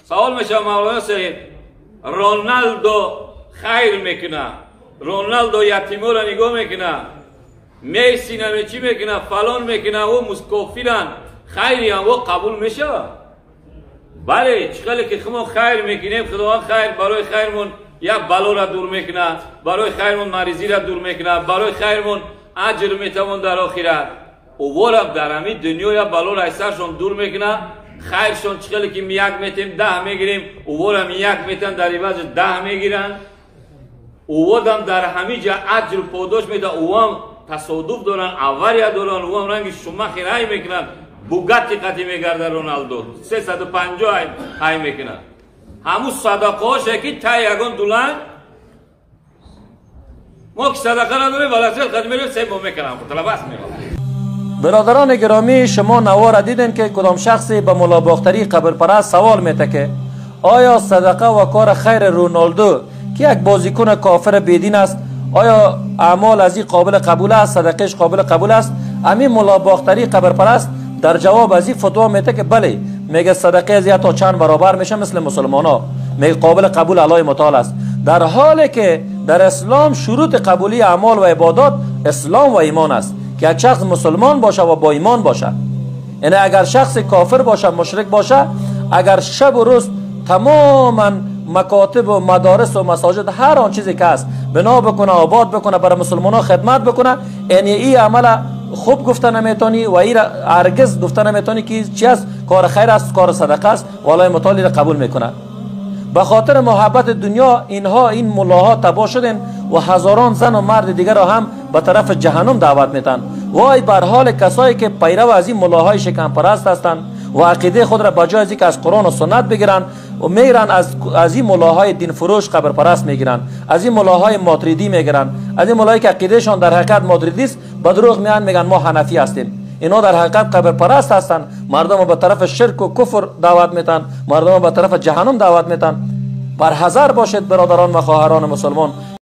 سوال میشه مولانا صاحب رونالدو خیر میکنه، رونالدو یتیمو را نگاه میکنه، میسی چی میکنه، فلان میکنه، او مسکوفیرن خیری هم او قبول میشه. بله چقدر که شما خیر میکنیم خداوند خیر برای خیرمون یا بلا را دور میکنه، برای خیرمون مریضی را دور میکنه، برای خیرمون اجر میتوان در آخرت. او را در همین دنیا یا بلا را سرشون دور میکنه، خیرشون چقدر که یک میتیم 10 میگیریم، او را یک میتن در عوض 10 میگیرن. او هم در همین جا اجر پاداش میده. او هم تصادف دارن، اولیا دارن، او هم رنگ شما خیرای میکنن، بوگاتی قطعی میگرده رونالدو 350 های میکنن. همون صدقه هاش که تا یگان دولن ما که صدقه نداریم ولازل خد میریم سیب میکنم طلباس میکنم. برادران گرامی شما نوار دیدین که کدام شخصی به ملا باختری قبرپرست سوال میته که آیا صدقه و کار خیر رونالدو که یک بازیکن کافر بیدین است آیا اعمال از این قابل قبول است، صدقهش قابل قبول است؟ همین ملا باختری قبرپرست در جواب از این فتوا میته که بله، میگه صدقه از تا چند برابر میشه مثل مسلمان ها، میگه قابل قبول الله متعال است، در حالی که در اسلام شروط قبولی اعمال و عبادات اسلام و ایمان است که یک شخص مسلمان باشه و با ایمان باشه. یعنی اگر شخص کافر باشه، مشرک باشه، اگر شب و روز تماما مکاتب و مدارس و مساجد هر آن چیزی که است بنا بکنه، آباد بکنه، برای مسلمان ها خدمت بکنه، یعنی این عمل خوب گفته نمیتونی و این هرگز گفته نمیتونی که چی است، کار خیر است، کار صدقه است و الله متعال را قبول میکنه. به خاطر محبت دنیا اینها این ملاها تباه شدن و هزاران زن و مرد دیگر را هم به طرف جهنم دعوت میتن. وای بر حال کسایی که پیرو از این ملاهای شکم پرست هستند و عقیده خود را بجای از اینکه از قرآن و سنت بگیرن و میرن از این ملاهای دین فروش قبر پرست میگیرن، از این ملاهای ماتریدی میگیرن، از این ملاهایی که عقیدهشان در حقیقت ماتریدی است به دروغ میگن ما حنفی هستیم. اینا در حقیقت قبر پرست هستند، مردم به طرف شرک و کفر دعوت میتن، مردم به طرف جهنم دعوت میتن. بر حذر باشید برادران و خواهران مسلمان